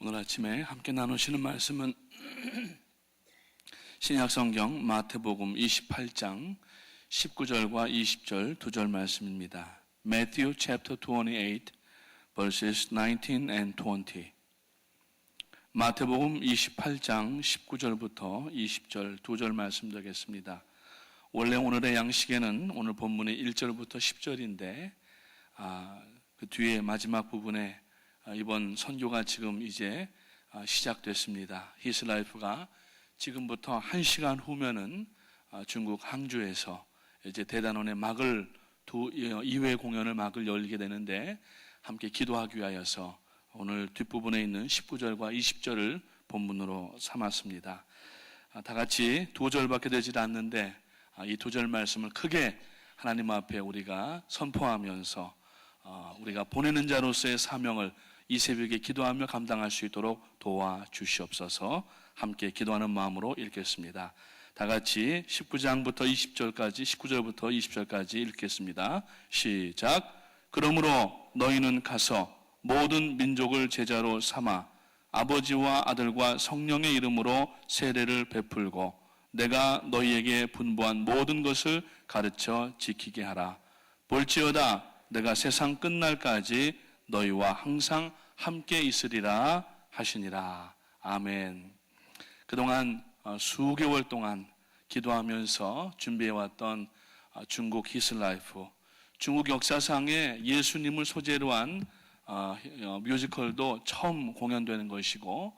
오늘 아침에 함께 나누시는 말씀은 신약성경 마태복음 28장 19절과 20절 2절 말씀입니다. Matthew chapter 28 verses 19 and 20. 마태복음 28장 19절부터 20절 2절 말씀 드리겠습니다. 원래 오늘의 양식에는 오늘 본문의 1절부터 10절인데 그 뒤에 마지막 부분에 이번 선교가 지금 이제 시작됐습니다. His Life가 지금부터 1시간 후면은 중국 항주에서 이제 대단원의 2회 공연을 막을 열게 되는데 함께 기도하기 위하여서 오늘 뒷부분에 있는 19절과 20절을 본문으로 삼았습니다. 다 같이 2절밖에 되질 않는데 이 2절 말씀을 크게 하나님 앞에 우리가 선포하면서 우리가 보내는 자로서의 사명을 이 새벽에 기도하며 감당할 수 있도록 도와주시옵소서. 함께 기도하는 마음으로 읽겠습니다. 다 같이 19절부터 20절까지 읽겠습니다. 시작. 그러므로 너희는 가서 모든 민족을 제자로 삼아 아버지와 아들과 성령의 이름으로 세례를 베풀고 내가 너희에게 분부한 모든 것을 가르쳐 지키게 하라. 볼지어다 내가 세상 끝날까지 너희와 항상 함께 있으리라 하시니라. 아멘. 그동안 수개월 동안 기도하면서 준비해왔던 중국 His Life, 중국 역사상에 예수님을 소재로 한 뮤지컬도 처음 공연되는 것이고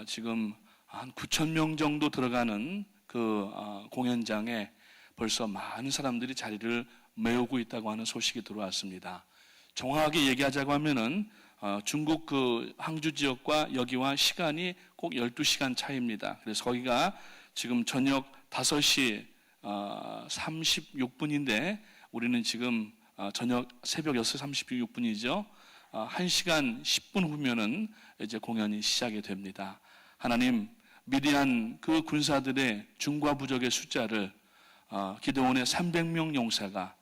지금 한 9,000명 정도 들어가는 그 공연장에 벌써 많은 사람들이 자리를 메우고 있다고 하는 소식이 들어왔습니다. 정확하게 얘기하자고 하면은 중국 그 항주 지역과 여기와 시간이 꼭 12시간 차이입니다. 그래서 거기가 지금 저녁 5시 36분인데 우리는 지금 저녁 새벽 6시 36분이죠. 1시간 10분 후면은 이제 공연이 시작이 됩니다. 하나님, 미디안 그 군사들의 중과 부적의 숫자를 기드온의 300명 용사가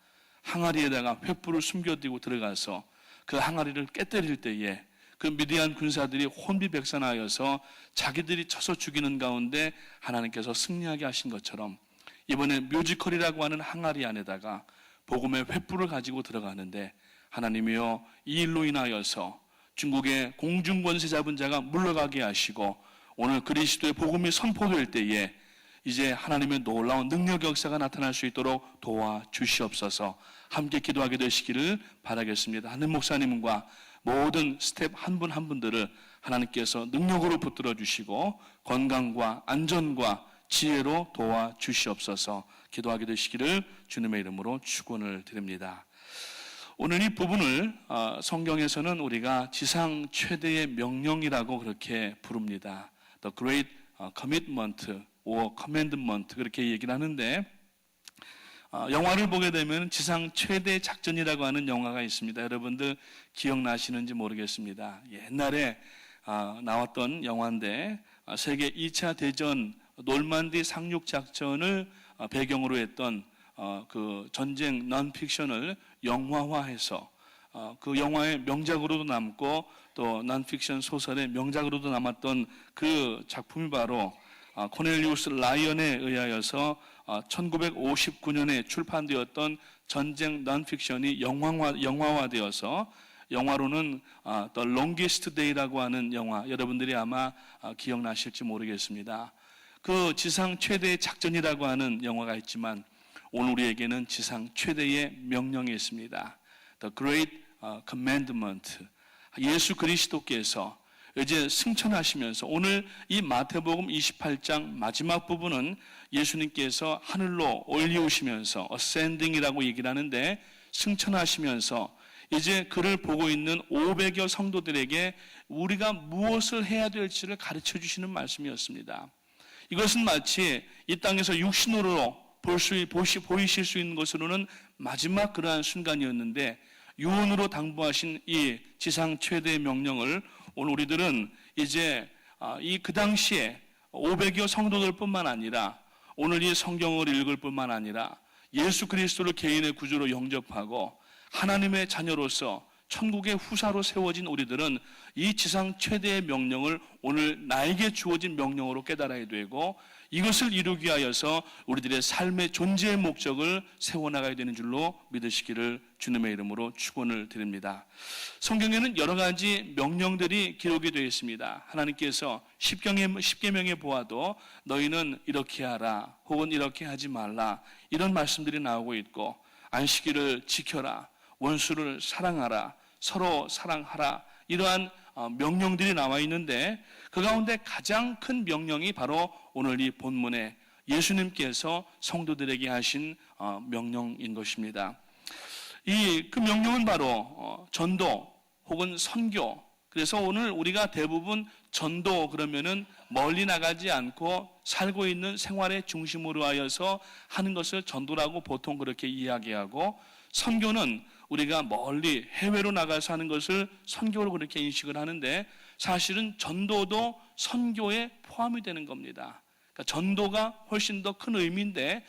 항아리에다가 횃불을 숨겨두고 들어가서 그 항아리를 깨뜨릴 때에 그 미디안 군사들이 혼비백산하여서 자기들이 쳐서 죽이는 가운데 하나님께서 승리하게 하신 것처럼 이번에 뮤지컬이라고 하는 항아리 안에다가 복음의 횃불을 가지고 들어가는데 하나님이여 이 일로 인하여서 중국의 공중권세 잡은 자가 물러가게 하시고 오늘 그리스도의 복음이 선포될 때에 이제 하나님의 놀라운 능력 역사가 나타날 수 있도록 도와주시옵소서. 함께 기도하게 되시기를 바라겠습니다. 하늘 목사님과 모든 스텝 한 분 한 분들을 하나님께서 능력으로 붙들어 주시고 건강과 안전과 지혜로 도와주시옵소서. 기도하게 되시기를 주님의 이름으로 축원을 드립니다. 오늘 이 부분을 성경에서는 우리가 지상 최대의 명령이라고 그렇게 부릅니다. The Great Commitment or Commandment 그렇게 얘기를 하는데 영화를 보게 되면 지상 최대 작전이라고 하는 영화가 있습니다. 여러분들 기억나시는지 모르겠습니다. 옛날에 나왔던 영화인데 세계 2차 대전 놀만디 상륙 작전을 배경으로 했던 그 전쟁 넌픽션을 영화화해서 그 영화의 명작으로도 남고 또 넌픽션 소설의 명작으로도 남았던 그 작품이 바로 코넬리우스 라이언에 의하여서 1959년에 출판되었던 전쟁 넌픽션이 영화화되어서 영화로는 The Longest Day라고 하는 영화, 여러분들이 아마 기억나실지 모르겠습니다. 그 지상 최대의 작전이라고 하는 영화가 있지만 오늘 우리에게는 지상 최대의 명령이 있습니다. The Great Commandment. 예수 그리스도께서 이제 승천하시면서 오늘 이 마태복음 28장 마지막 부분은 예수님께서 하늘로 올리우시면서 ascending이라고 얘기를 하는데 승천하시면서 이제 그를 보고 있는 500여 성도들에게 우리가 무엇을 해야 될지를 가르쳐 주시는 말씀이었습니다. 이것은 마치 이 땅에서 육신으로 보이실 수 있는 것으로는 마지막 그러한 순간이었는데 유언으로 당부하신 이 지상 최대의 명령을 오늘 우리들은 이제 그 당시에 500여 성도들뿐만 아니라 오늘 이 성경을 읽을 뿐만 아니라 예수 그리스도를 개인의 구주로 영접하고 하나님의 자녀로서 천국의 후사로 세워진 우리들은 이 지상 최대의 명령을 오늘 나에게 주어진 명령으로 깨달아야 되고, 이것을 이루기 위하여서 우리들의 삶의 존재의 목적을 세워나가야 되는 줄로 믿으시기를 주님의 이름으로 축원을 드립니다. 성경에는 여러 가지 명령들이 기록이 되어 있습니다. 하나님께서 십계명에 보아도 너희는 이렇게 하라 혹은 이렇게 하지 말라, 이런 말씀들이 나오고 있고, 안식일을 지켜라, 원수를 사랑하라, 서로 사랑하라, 이러한 명령들이 나와 있는데, 그 가운데 가장 큰 명령이 바로 오늘 이 본문에 예수님께서 성도들에게 하신 명령인 것입니다. 그 명령은 바로 전도 혹은 선교. 그래서 오늘 우리가 대부분 전도 그러면은 멀리 나가지 않고 살고 있는 생활의 중심으로 하여서 하는 것을 전도라고 보통 그렇게 이야기하고, 선교는 우리가 멀리 해외로 나가서 하는 것을 선교로 그렇게 인식을 하는데, 사실은 전도도 선교에 포함이 되는 겁니다. 그러니까 전도가 훨씬 더 큰 의미인데,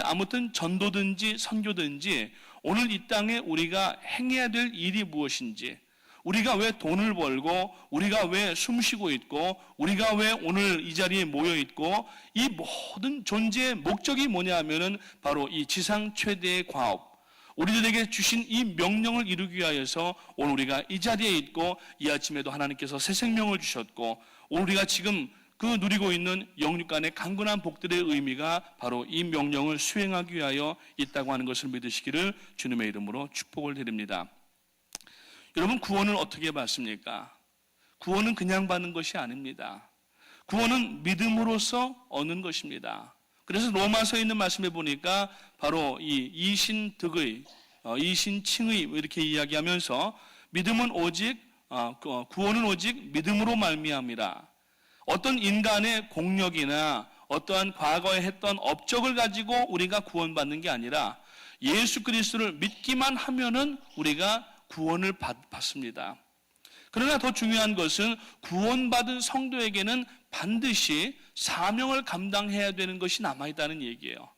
아무튼 전도든지 선교든지 오늘 이 땅에 우리가 행해야 될 일이 무엇인지, 우리가 왜 돈을 벌고, 우리가 왜 숨쉬고 있고, 우리가 왜 오늘 이 자리에 모여 있고, 이 모든 존재의 목적이 뭐냐 하면은 바로 이 지상 최대의 과업, 우리들에게 주신 이 명령을 이루기 위하여서 오늘 우리가 이 자리에 있고, 이 아침에도 하나님께서 새 생명을 주셨고, 우리가 지금 그 누리고 있는 영육간의 강건한 복들의 의미가 바로 이 명령을 수행하기 위하여 있다고 하는 것을 믿으시기를 주님의 이름으로 축복을 드립니다. 여러분, 구원을 어떻게 받습니까? 구원은 그냥 받는 것이 아닙니다. 구원은 믿음으로써 얻는 것입니다. 그래서 로마서에 있는 말씀에 보니까 바로 이 이신득의, 이신칭의 이렇게 이야기하면서 믿음은 오직, 구원은 오직 믿음으로 말미암이라. 어떤 인간의 공력이나 어떠한 과거에 했던 업적을 가지고 우리가 구원받는 게 아니라 예수 그리스도를 믿기만 하면은 우리가 구원을 받습니다. 그러나 더 중요한 것은 구원받은 성도에게는 반드시 사명을 감당해야 되는 것이 남아있다는 얘기예요.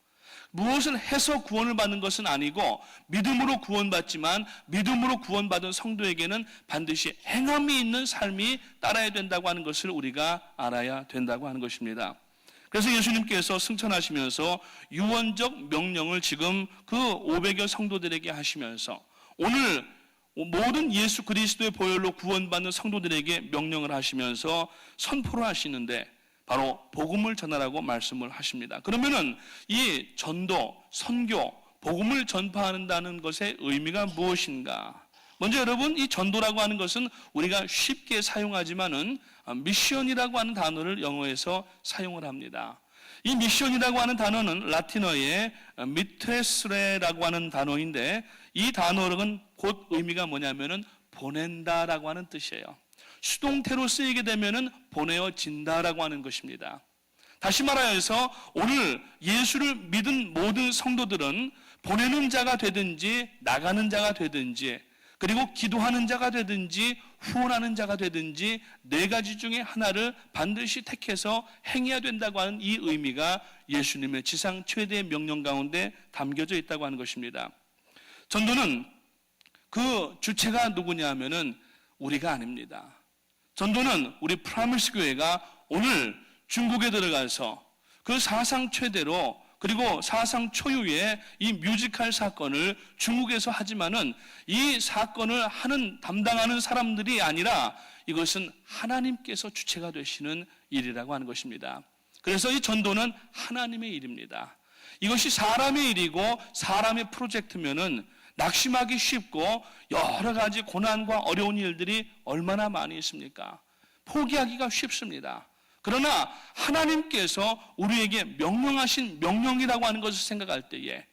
무엇을 해서 구원을 받는 것은 아니고, 믿음으로 구원받지만 믿음으로 구원받은 성도에게는 반드시 행함이 있는 삶이 따라야 된다고 하는 것을 우리가 알아야 된다고 하는 것입니다. 그래서 예수님께서 승천하시면서 유언적 명령을 지금 그 500여 성도들에게 하시면서 오늘 모든 예수 그리스도의 보혈로 구원받는 성도들에게 명령을 하시면서 선포를 하시는데, 바로 복음을 전하라고 말씀을 하십니다. 그러면은 이 전도, 선교, 복음을 전파한다는 것의 의미가 무엇인가? 먼저 여러분, 이 전도라고 하는 것은 우리가 쉽게 사용하지만은 미션이라고 하는 단어를 영어에서 사용을 합니다. 이 미션이라고 하는 단어는 라틴어의 미트레스레라고 하는 단어인데, 이 단어는 곧 의미가 뭐냐면은 보낸다라고 하는 뜻이에요. 수동태로 쓰이게 되면은 보내어진다라고 하는 것입니다. 다시 말하여서 오늘 예수를 믿은 모든 성도들은 보내는 자가 되든지 나가는 자가 되든지, 그리고 기도하는 자가 되든지 후원하는 자가 되든지 네 가지 중에 하나를 반드시 택해서 행해야 된다고 하는 이 의미가 예수님의 지상 최대의 명령 가운데 담겨져 있다고 하는 것입니다. 전도는 그 주체가 누구냐 하면은 우리가 아닙니다. 전도는 우리 프라미스 교회가 오늘 중국에 들어가서 그 사상 최대로, 그리고 사상 초유의 이 뮤지컬 사건을 중국에서 하지만은 이 사건을 담당하는 사람들이 아니라 이것은 하나님께서 주체가 되시는 일이라고 하는 것입니다. 그래서 이 전도는 하나님의 일입니다. 이것이 사람의 일이고 사람의 프로젝트면은 낙심하기 쉽고 여러 가지 고난과 어려운 일들이 얼마나 많이 있습니까? 포기하기가 쉽습니다. 그러나 하나님께서 우리에게 명령하신 명령이라고 하는 것을 생각할 때에,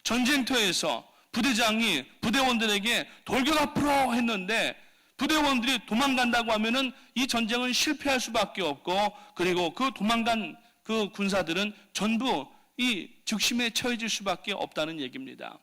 전쟁터에서 부대장이 부대원들에게 돌격 앞으로 했는데 부대원들이 도망간다고 하면은 이 전쟁은 실패할 수밖에 없고, 그리고 그 도망간 그 군사들은 전부 이 즉심에 처해질 수밖에 없다는 얘기입니다.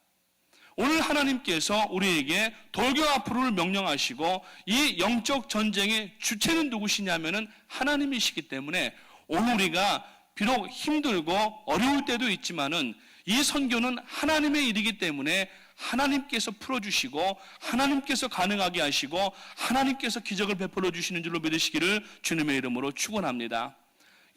오늘 하나님께서 우리에게 돌격 앞으로를 명령하시고, 이 영적 전쟁의 주체는 누구시냐면은 하나님이시기 때문에 오늘 우리가 비록 힘들고 어려울 때도 있지만은 이 선교는 하나님의 일이기 때문에 하나님께서 풀어주시고 하나님께서 가능하게 하시고 하나님께서 기적을 베풀어 주시는 줄로 믿으시기를 주님의 이름으로 축원합니다.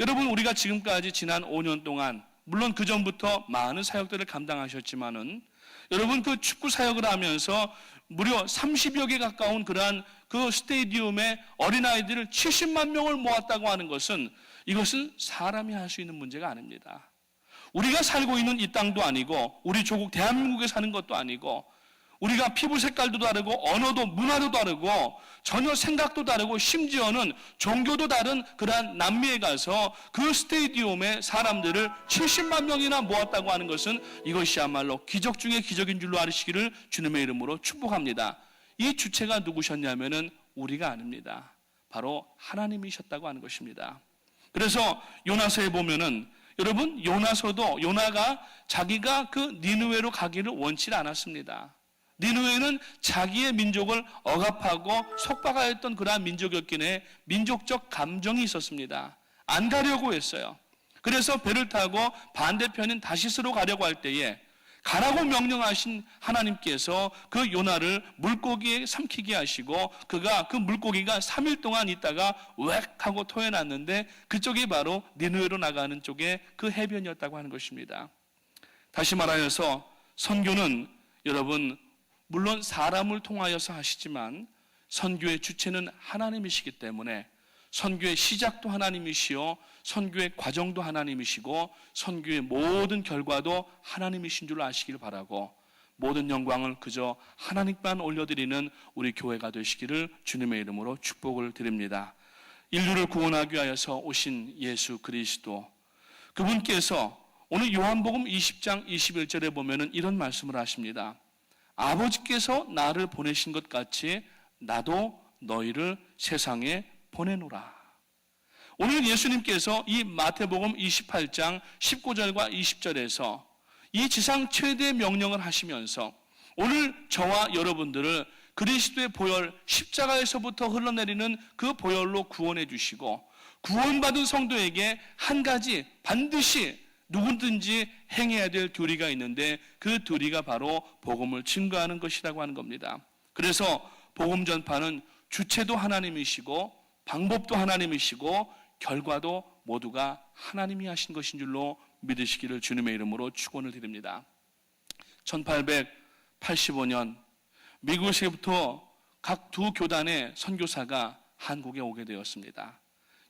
여러분, 우리가 지금까지 지난 5년 동안 물론 그 전부터 많은 사역들을 감당하셨지만은 여러분, 그 축구 사역을 하면서 무려 30여 개 가까운 그러한 그 스테디움에 어린아이들을 70만 명을 모았다고 하는 것은 이것은 사람이 할 수 있는 문제가 아닙니다. 우리가 살고 있는 이 땅도 아니고 우리 조국 대한민국에 사는 것도 아니고 우리가 피부 색깔도 다르고 언어도 문화도 다르고 전혀 생각도 다르고 심지어는 종교도 다른 그러한 남미에 가서 그 스테디움에 사람들을 70만 명이나 모았다고 하는 것은 이것이야말로 기적 중에 기적인 줄로 아시기를 주님의 이름으로 축복합니다. 이 주체가 누구셨냐면은 우리가 아닙니다. 바로 하나님이셨다고 하는 것입니다. 그래서 요나서에 보면은 여러분, 요나가 자기가 그 니느웨로 가기를 원치 않았습니다. 니느웨는 자기의 민족을 억압하고 속박하였던 그러한 민족이었기에 민족적 감정이 있었습니다. 안 가려고 했어요. 그래서 배를 타고 반대편인 다시스로 가려고 할 때에 가라고 명령하신 하나님께서 그 요나를 물고기에 삼키게 하시고 그가 그 물고기가 3일 동안 있다가 웩 하고 토해놨는데 그쪽이 바로 니느웨로 나가는 쪽에 그 해변이었다고 하는 것입니다. 다시 말하여서 선교는 여러분 물론 사람을 통하여서 하시지만 선교의 주체는 하나님이시기 때문에 선교의 시작도 하나님이시요 선교의 과정도 하나님이시고 선교의 모든 결과도 하나님이신 줄 아시길 바라고 모든 영광을 그저 하나님만 올려드리는 우리 교회가 되시기를 주님의 이름으로 축복을 드립니다. 인류를 구원하기 위하여서 오신 예수 그리스도, 그분께서 오늘 요한복음 20장 21절에 보면은 이런 말씀을 하십니다. 아버지께서 나를 보내신 것 같이 나도 너희를 세상에 보내노라. 오늘 예수님께서 이 마태복음 28장 19절과 20절에서 이 지상 최대 명령을 하시면서 오늘 저와 여러분들을 그리스도의 보혈 십자가에서부터 흘러내리는 그 보혈로 구원해 주시고 구원받은 성도에게 한 가지 반드시 누구든지 행해야 될 도리가 있는데 그 도리가 바로 복음을 증거하는 것이라고 하는 겁니다. 그래서 복음 전파는 주체도 하나님이시고 방법도 하나님이시고 결과도 모두가 하나님이 하신 것인 줄로 믿으시기를 주님의 이름으로 축원을 드립니다. 1885년 미국에서부터 각 두 교단의 선교사가 한국에 오게 되었습니다.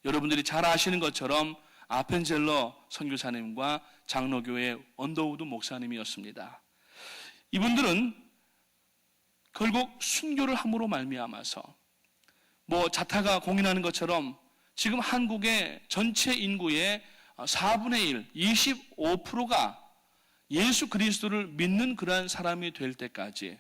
여러분들이 잘 아시는 것처럼 아펜젤러 선교사님과 장로교회 언더우드 목사님이었습니다. 이분들은 결국 순교를 함으로 말미암아서 자타가 공인하는 것처럼 지금 한국의 전체 인구의 4분의 1, 25%가 예수 그리스도를 믿는 그러한 사람이 될 때까지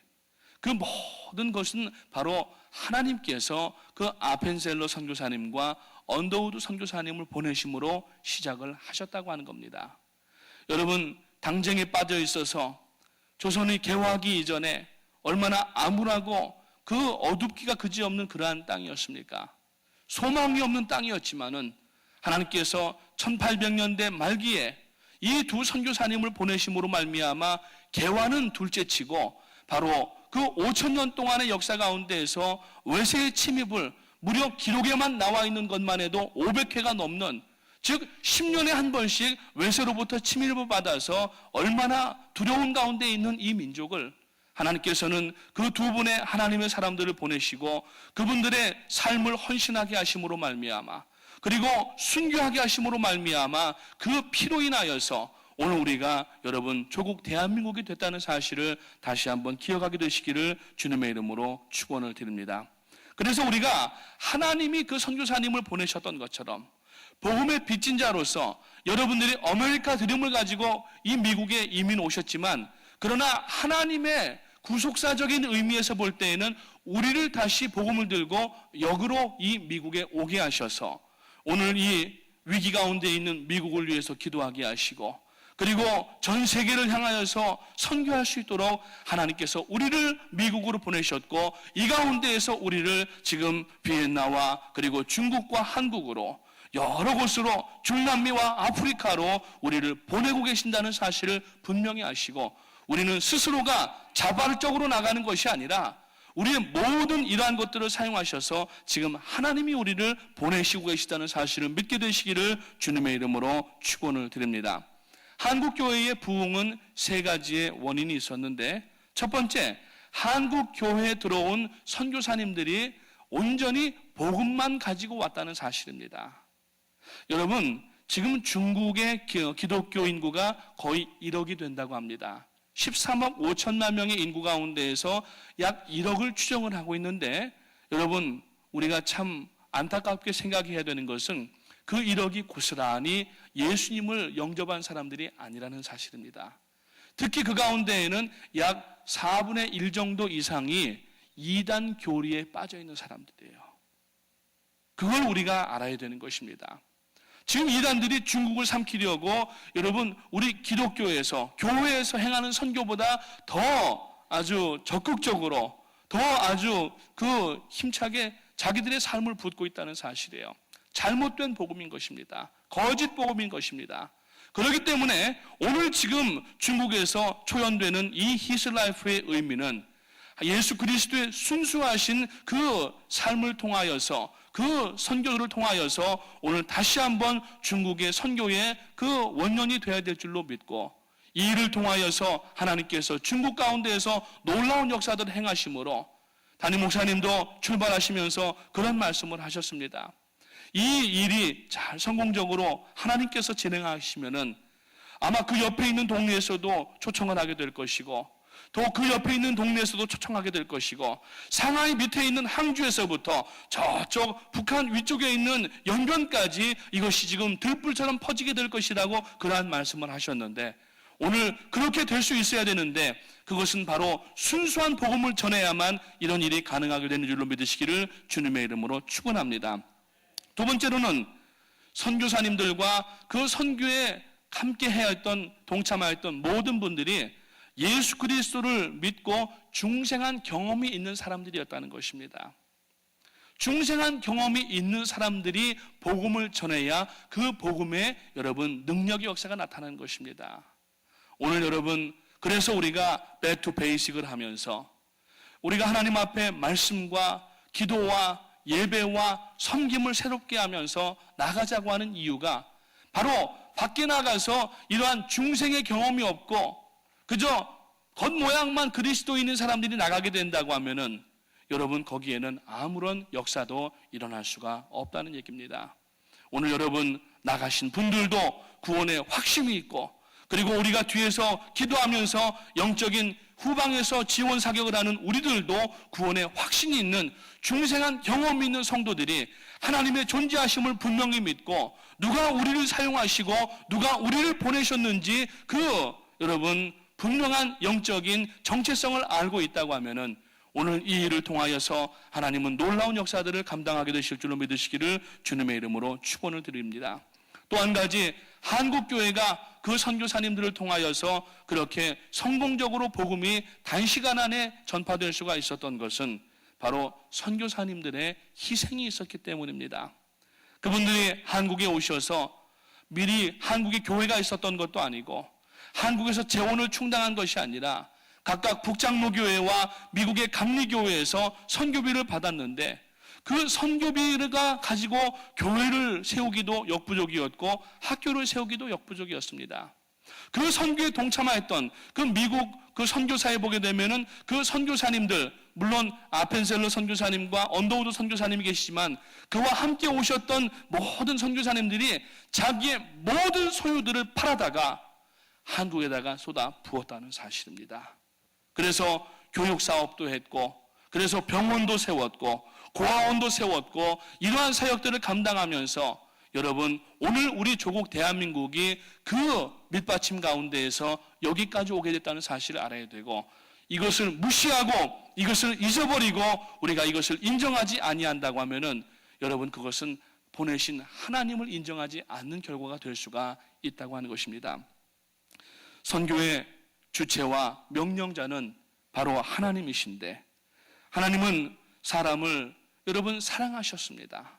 그 모든 것은 바로 하나님께서 그 아펜셀러 선교사님과 언더우드 선교사님을 보내심으로 시작을 하셨다고 하는 겁니다. 여러분, 당쟁에 빠져 있어서 조선이 개화하기 이전에 얼마나 암울하고 그 어둡기가 그지없는 그러한 땅이었습니까? 소망이 없는 땅이었지만은 하나님께서 1800년대 말기에 이 두 선교사님을 보내심으로 말미암아 개화는 둘째치고 바로 그 5000년 동안의 역사 가운데에서 외세의 침입을 무려 기록에만 나와 있는 것만 해도 500회가 넘는, 즉 10년에 한 번씩 외세로부터 침입을 받아서 얼마나 두려운 가운데 있는 이 민족을 하나님께서는 그 두 분의 하나님의 사람들을 보내시고 그분들의 삶을 헌신하게 하심으로 말미암아 그리고 순교하게 하심으로 말미암아 그 피로 인하여서 오늘 우리가 여러분 조국 대한민국이 됐다는 사실을 다시 한번 기억하게 되시기를 주님의 이름으로 축원을 드립니다. 그래서 우리가 하나님이 그 선교사님을 보내셨던 것처럼 복음의 빚진 자로서 여러분들이 아메리카 드림을 가지고 이 미국에 이민 오셨지만 그러나 하나님의 구속사적인 의미에서 볼 때에는 우리를 다시 복음을 들고 역으로 이 미국에 오게 하셔서 오늘 이 위기 가운데 있는 미국을 위해서 기도하게 하시고 그리고 전 세계를 향하여서 선교할 수 있도록 하나님께서 우리를 미국으로 보내셨고 이 가운데에서 우리를 지금 비엔나와 그리고 중국과 한국으로 여러 곳으로 중남미와 아프리카로 우리를 보내고 계신다는 사실을 분명히 아시고 우리는 스스로가 자발적으로 나가는 것이 아니라 우리의 모든 이러한 것들을 사용하셔서 지금 하나님이 우리를 보내시고 계시다는 사실을 믿게 되시기를 주님의 이름으로 축원을 드립니다. 한국교회의 부흥은 세 가지의 원인이 있었는데, 첫 번째, 한국교회에 들어온 선교사님들이 온전히 복음만 가지고 왔다는 사실입니다. 여러분, 지금 중국의 기독교 인구가 거의 1억이 된다고 합니다. 13억 5천만 명의 인구 가운데에서 약 1억을 추정을 하고 있는데, 여러분, 우리가 참 안타깝게 생각해야 되는 것은 그 1억이 고스란히 예수님을 영접한 사람들이 아니라는 사실입니다. 특히 그 가운데에는 약 4분의 1 정도 이상이 이단 교리에 빠져 있는 사람들이에요. 그걸 우리가 알아야 되는 것입니다. 지금 이단들이 중국을 삼키려고 여러분 우리 기독교에서 교회에서 행하는 선교보다 더 아주 적극적으로 더 아주 그 힘차게 자기들의 삶을 붓고 있다는 사실이에요. 잘못된 복음인 것입니다. 거짓 복음인 것입니다. 그렇기 때문에 오늘 지금 중국에서 초연되는 이 His Life의 의미는 예수 그리스도의 순수하신 그 삶을 통하여서 그 선교를 통하여서 오늘 다시 한번 중국의 선교의 그 원년이 되어야 될 줄로 믿고, 이 일을 통하여서 하나님께서 중국 가운데에서 놀라운 역사들을 행하심으로 담임 목사님도 출발하시면서 그런 말씀을 하셨습니다. 이 일이 잘 성공적으로 하나님께서 진행하시면은 아마 그 옆에 있는 동네에서도 초청을 하게 될 것이고, 또 그 옆에 있는 동네에서도 초청하게 될 것이고, 상하이 밑에 있는 항주에서부터 저쪽 북한 위쪽에 있는 연변까지 이것이 지금 들불처럼 퍼지게 될 것이라고 그러한 말씀을 하셨는데, 오늘 그렇게 될 수 있어야 되는데 그것은 바로 순수한 복음을 전해야만 이런 일이 가능하게 되는 줄로 믿으시기를 주님의 이름으로 축원합니다. 두 번째로는 선교사님들과 그 선교에 함께 하였던 동참하였던 모든 분들이 예수 그리스도를 믿고 중생한 경험이 있는 사람들이었다는 것입니다. 중생한 경험이 있는 사람들이 복음을 전해야 그 복음에 여러분 능력의 역사가 나타나는 것입니다. 오늘 여러분, 그래서 우리가 back to basic을 하면서 우리가 하나님 앞에 말씀과 기도와 예배와 섬김을 새롭게 하면서 나가자고 하는 이유가 바로 밖에 나가서 이러한 중생의 경험이 없고 그저 겉모양만 그리스도인인 사람들이 나가게 된다고 하면은 여러분 거기에는 아무런 역사도 일어날 수가 없다는 얘기입니다. 오늘 여러분 나가신 분들도 구원의 확신이 있고, 그리고 우리가 뒤에서 기도하면서 영적인 후방에서 지원 사격을 하는 우리들도 구원의 확신이 있는 중생한 경험이 있는 성도들이 하나님의 존재하심을 분명히 믿고 누가 우리를 사용하시고 누가 우리를 보내셨는지 그 여러분 분명한 영적인 정체성을 알고 있다고 하면은 오늘 이 일을 통하여서 하나님은 놀라운 역사들을 감당하게 되실 줄로 믿으시기를 주님의 이름으로 축원을 드립니다. 또 한 가지, 한국교회가 그 선교사님들을 통하여서 그렇게 성공적으로 복음이 단시간 안에 전파될 수가 있었던 것은 바로 선교사님들의 희생이 있었기 때문입니다. 그분들이 한국에 오셔서 미리 한국에 교회가 있었던 것도 아니고 한국에서 재원을 충당한 것이 아니라 각각 북장로교회와 미국의 감리교회에서 선교비를 받았는데 그 선교비가 가지고 교회를 세우기도 역부족이었고 학교를 세우기도 역부족이었습니다. 그 선교에 동참하였던 그 미국 그 선교사에 보게 되면은 그 선교사님들, 물론 아펜셀러 선교사님과 언더우드 선교사님이 계시지만 그와 함께 오셨던 모든 선교사님들이 자기의 모든 소유들을 팔아다가 한국에다가 쏟아 부었다는 사실입니다. 그래서 교육사업도 했고, 그래서 병원도 세웠고, 고아원도 세웠고, 이러한 사역들을 감당하면서 여러분 오늘 우리 조국 대한민국이 그 밑받침 가운데에서 여기까지 오게 됐다는 사실을 알아야 되고, 이것을 무시하고 이것을 잊어버리고 우리가 이것을 인정하지 아니한다고 하면은 여러분 그것은 보내신 하나님을 인정하지 않는 결과가 될 수가 있다고 하는 것입니다. 선교의 주체와 명령자는 바로 하나님이신데, 하나님은 사람을 여러분 사랑하셨습니다.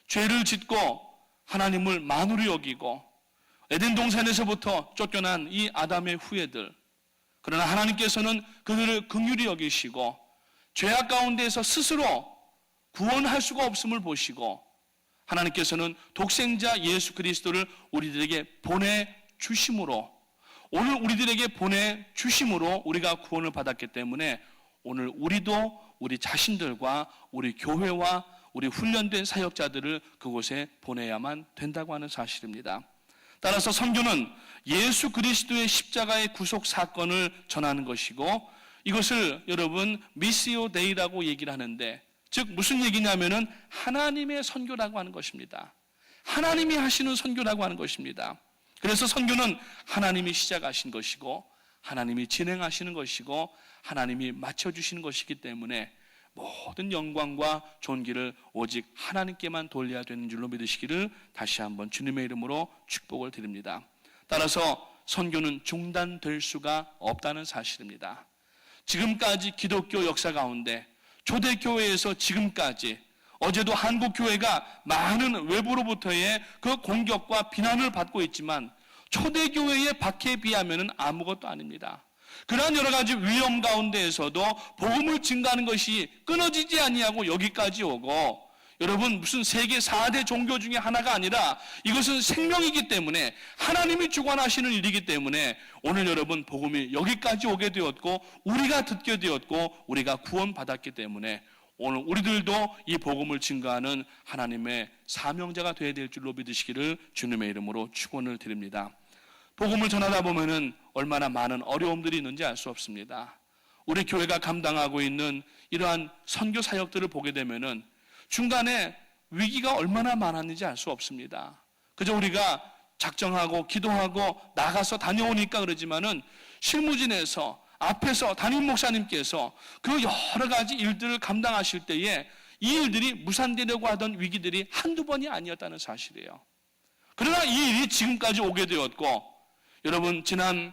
죄를 짓고 하나님을 만으로 여기고 에덴 동산에서부터 쫓겨난 이 아담의 후예들, 그러나 하나님께서는 그들을 긍휼히 여기시고 죄악 가운데에서 스스로 구원할 수가 없음을 보시고 하나님께서는 독생자 예수 그리스도를 우리들에게 보내주심으로, 오늘 우리들에게 보내주심으로 우리가 구원을 받았기 때문에 오늘 우리도 우리 자신들과 우리 교회와 우리 훈련된 사역자들을 그곳에 보내야만 된다고 하는 사실입니다. 따라서 선교는 예수 그리스도의 십자가의 구속 사건을 전하는 것이고, 이것을 여러분 미시오 데이라고 얘기를 하는데, 즉 무슨 얘기냐면은 하나님의 선교라고 하는 것입니다. 하나님이 하시는 선교라고 하는 것입니다. 그래서 선교는 하나님이 시작하신 것이고 하나님이 진행하시는 것이고 하나님이 맞춰주시는 것이기 때문에 모든 영광과 존귀를 오직 하나님께만 돌려야 되는 줄로 믿으시기를 다시 한번 주님의 이름으로 축복을 드립니다. 따라서 선교는 중단될 수가 없다는 사실입니다. 지금까지 기독교 역사 가운데 초대교회에서 지금까지, 어제도 한국교회가 많은 외부로부터의 그 공격과 비난을 받고 있지만 초대교회의 박해에 비하면 아무것도 아닙니다. 그러한 여러 가지 위험 가운데에서도 복음을 증가하는 것이 끊어지지 아니하고 여기까지 오고, 여러분 무슨 세계 4대 종교 중에 하나가 아니라 이것은 생명이기 때문에 하나님이 주관하시는 일이기 때문에 오늘 여러분 복음이 여기까지 오게 되었고 우리가 듣게 되었고 우리가 구원받았기 때문에 오늘 우리들도 이 복음을 증거하는 하나님의 사명자가 되어야 될 줄로 믿으시기를 주님의 이름으로 축원을 드립니다. 복음을 전하다 보면은 얼마나 많은 어려움들이 있는지 알 수 없습니다. 우리 교회가 감당하고 있는 이러한 선교 사역들을 보게 되면은 중간에 위기가 얼마나 많았는지 알 수 없습니다. 그저 우리가 작정하고 기도하고 나가서 다녀오니까 그러지만은 실무진에서 앞에서 담임 목사님께서 그 여러 가지 일들을 감당하실 때에 이 일들이 무산되려고 하던 위기들이 한두 번이 아니었다는 사실이에요. 그러나 이 일이 지금까지 오게 되었고, 여러분 지난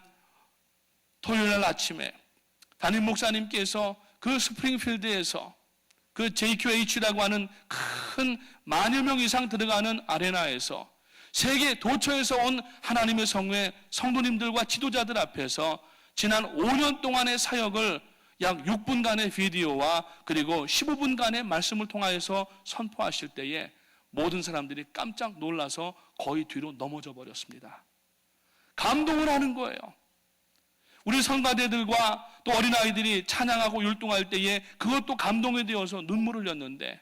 토요일 아침에 담임 목사님께서 그 스프링필드에서 그 JQH라고 하는 큰 만여 명 이상 들어가는 아레나에서 세계 도처에서 온 하나님의 성회 성도님들과 지도자들 앞에서 지난 5년 동안의 사역을 약 6분간의 비디오와 그리고 15분간의 말씀을 통하여서 선포하실 때에 모든 사람들이 깜짝 놀라서 거의 뒤로 넘어져 버렸습니다. 감동을 하는 거예요. 우리 성가대들과 또 어린아이들이 찬양하고 율동할 때에 그것도 감동에 되어서 눈물을 흘렸는데,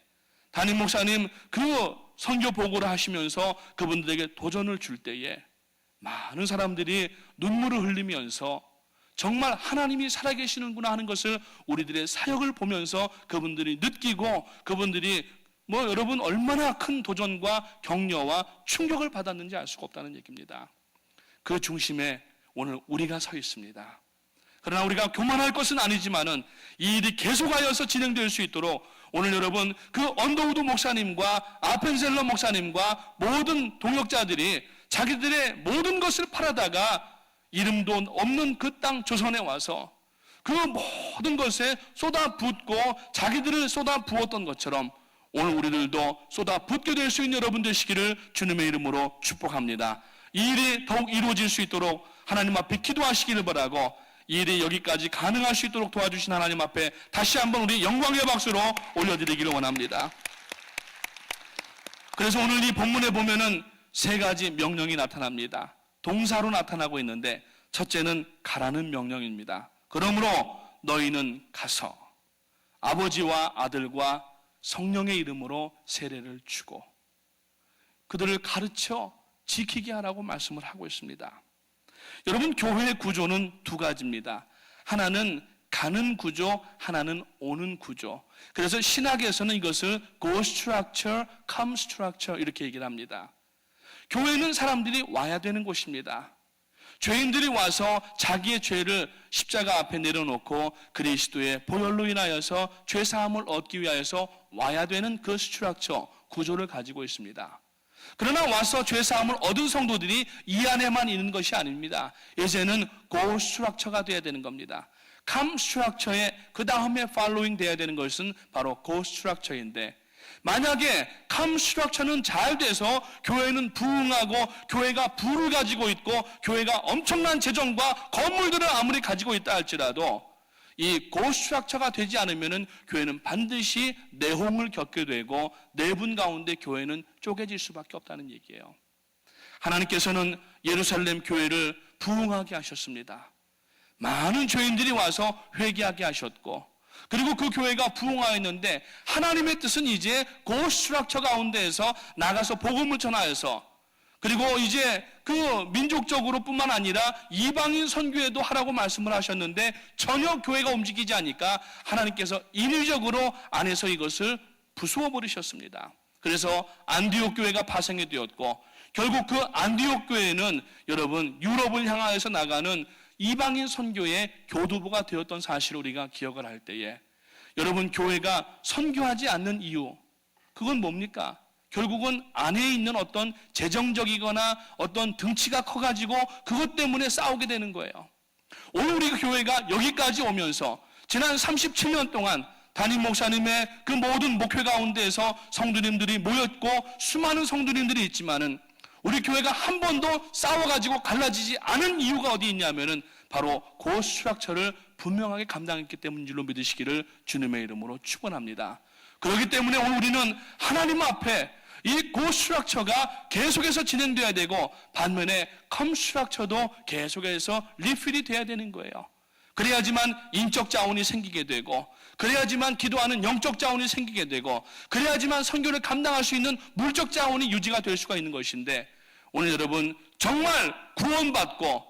담임 목사님 그 선교 보고를 하시면서 그분들에게 도전을 줄 때에 많은 사람들이 눈물을 흘리면서 정말 하나님이 살아계시는구나 하는 것을 우리들의 사역을 보면서 그분들이 느끼고, 그분들이 여러분 얼마나 큰 도전과 격려와 충격을 받았는지 알 수가 없다는 얘기입니다. 그 중심에 오늘 우리가 서 있습니다. 그러나 우리가 교만할 것은 아니지만은 이 일이 계속하여서 진행될 수 있도록 오늘 여러분 그 언더우드 목사님과 아펜셀러 목사님과 모든 동역자들이 자기들의 모든 것을 팔아다가 이름도 없는 그 땅 조선에 와서 그 모든 것에 쏟아붓고 자기들을 쏟아부었던 것처럼 오늘 우리들도 쏟아붓게 될 수 있는 여러분 되시기를 주님의 이름으로 축복합니다. 이 일이 더욱 이루어질 수 있도록 하나님 앞에 기도하시기를 바라고, 이 일이 여기까지 가능할 수 있도록 도와주신 하나님 앞에 다시 한번 우리 영광의 박수로 올려드리기를 원합니다. 그래서 오늘 이 본문에 보면은 세 가지 명령이 나타납니다. 동사로 나타나고 있는데 첫째는 가라는 명령입니다. 그러므로 너희는 가서 아버지와 아들과 성령의 이름으로 세례를 주고 그들을 가르쳐 지키게 하라고 말씀을 하고 있습니다. 여러분 교회의 구조는 두 가지입니다. 하나는 가는 구조, 하나는 오는 구조. 그래서 신학에서는 이것을 go structure, come structure 이렇게 얘기를 합니다. 교회는 사람들이 와야 되는 곳입니다. 죄인들이 와서 자기의 죄를 십자가 앞에 내려놓고 그리스도의 보혈로 인하여서 죄사함을 얻기 위하여서 와야 되는 그 스트럭처, 구조를 가지고 있습니다. 그러나 와서 죄사함을 얻은 성도들이 이 안에만 있는 것이 아닙니다. 이제는 go structure가 되어야 되는 겁니다. come structure의 그 다음에 following 되어야 되는 것은 바로 go structure인데, 만약에 감수락처는 잘 돼서 교회는 부흥하고 교회가 부를 가지고 있고 교회가 엄청난 재정과 건물들을 아무리 가지고 있다 할지라도 이 고수락처가 되지 않으면 교회는 반드시 내홍을 겪게 되고 내분 가운데 교회는 쪼개질 수밖에 없다는 얘기예요. 하나님께서는 예루살렘 교회를 부흥하게 하셨습니다. 많은 죄인들이 와서 회개하게 하셨고 그리고 그 교회가 부흥하였는데 하나님의 뜻은 이제 고수락처 가운데에서 나가서 복음을 전하여서 그리고 이제 그 민족적으로 뿐만 아니라 이방인 선교회도 하라고 말씀을 하셨는데 전혀 교회가 움직이지 않으니까 하나님께서 인위적으로 안에서 이것을 부수어 버리셨습니다. 그래서 안디옥 교회가 파생이 되었고 결국 그 안디옥 교회는 여러분 유럽을 향하여서 나가는 이방인 선교의 교두보가 되었던 사실을 우리가 기억을 할 때에 여러분 교회가 선교하지 않는 이유 그건 뭡니까? 결국은 안에 있는 어떤 재정적이거나 어떤 등치가 커가지고 그것 때문에 싸우게 되는 거예요. 오늘 우리 교회가 여기까지 오면서 지난 37년 동안 담임 목사님의 그 모든 목회 가운데에서 성도님들이 모였고 수많은 성도님들이 있지만은 우리 교회가 한 번도 싸워가지고 갈라지지 않은 이유가 어디 있냐면은 바로 그 수락처를 분명하게 감당했기 때문인 줄로 믿으시기를 주님의 이름으로 축원합니다. 그렇기 때문에 오늘 우리는 하나님 앞에 이 고수락처가 계속해서 진행돼야 되고 반면에 컴수락처도 계속해서 리필이 돼야 되는 거예요. 그래야지만 인적 자원이 생기게 되고 그래야지만 기도하는 영적 자원이 생기게 되고 그래야지만 선교를 감당할 수 있는 물적 자원이 유지가 될 수가 있는 것인데 오늘 여러분 정말 구원받고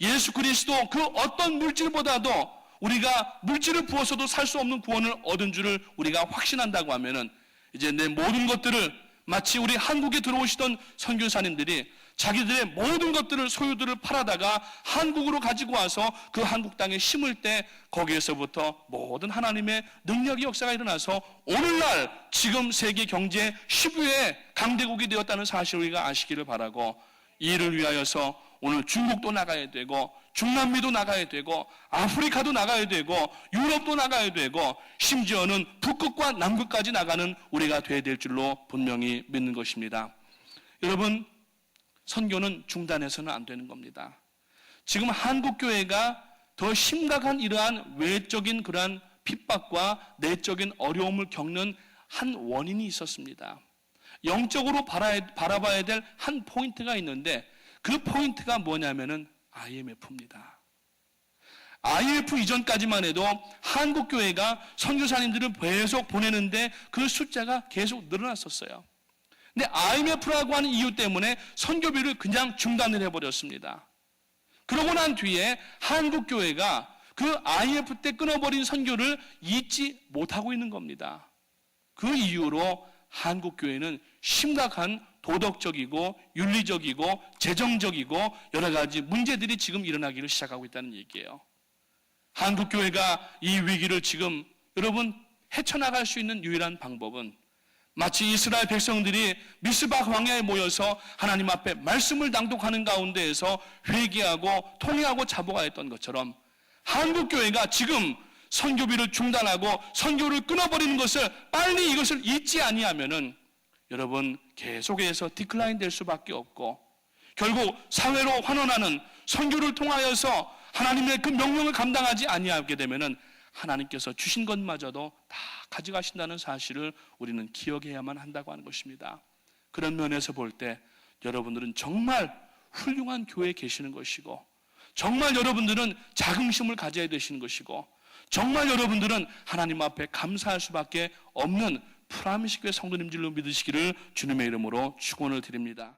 예수 그리스도 그 어떤 물질보다도 우리가 물질을 부어서도 살 수 없는 구원을 얻은 줄을 우리가 확신한다고 하면은 이제 내 모든 것들을 마치 우리 한국에 들어오시던 선교사님들이 자기들의 모든 것들을 소유들을 팔아다가 한국으로 가지고 와서 그 한국 땅에 심을 때 거기에서부터 모든 하나님의 능력의 역사가 일어나서 오늘날 지금 세계 경제 10위의 강대국이 되었다는 사실을 우리가 아시기를 바라고 이를 위하여서 오늘 중국도 나가야 되고 중남미도 나가야 되고 아프리카도 나가야 되고 유럽도 나가야 되고 심지어는 북극과 남극까지 나가는 우리가 돼야 될 줄로 분명히 믿는 것입니다. 여러분 선교는 중단해서는 안 되는 겁니다. 지금 한국교회가 더 심각한 이러한 외적인 그러한 핍박과 내적인 어려움을 겪는 한 원인이 있었습니다. 영적으로 바라봐야 될 한 포인트가 있는데 그 포인트가 뭐냐면은 IMF입니다. IMF 이전까지만 해도 한국교회가 선교사님들을 계속 보내는데 그 숫자가 계속 늘어났었어요. 근데 IMF라고 하는 이유 때문에 선교비를 그냥 중단을 해버렸습니다. 그러고 난 뒤에 한국교회가 그 IMF 때 끊어버린 선교를 잊지 못하고 있는 겁니다. 그 이유로 한국교회는 심각한 도덕적이고 윤리적이고 재정적이고 여러 가지 문제들이 지금 일어나기를 시작하고 있다는 얘기예요. 한국교회가 이 위기를 지금 여러분 헤쳐나갈 수 있는 유일한 방법은 마치 이스라엘 백성들이 미스바 광야에 모여서 하나님 앞에 말씀을 낭독하는 가운데에서 회개하고 통회하고 자복하였던 것처럼 한국교회가 지금 선교비를 중단하고 선교를 끊어버리는 것을 빨리 이것을 잊지 아니하면은 여러분 계속해서 디클라인 될 수밖에 없고 결국 사회로 환원하는 선교를 통하여서 하나님의 그 명령을 감당하지 아니하게 되면은 하나님께서 주신 것마저도 다 가져가신다는 사실을 우리는 기억해야만 한다고 하는 것입니다. 그런 면에서 볼 때 여러분들은 정말 훌륭한 교회에 계시는 것이고 정말 여러분들은 자긍심을 가져야 되시는 것이고 정말 여러분들은 하나님 앞에 감사할 수밖에 없는 프라미식교회 성도님들로 믿으시기를 주님의 이름으로 축원을 드립니다.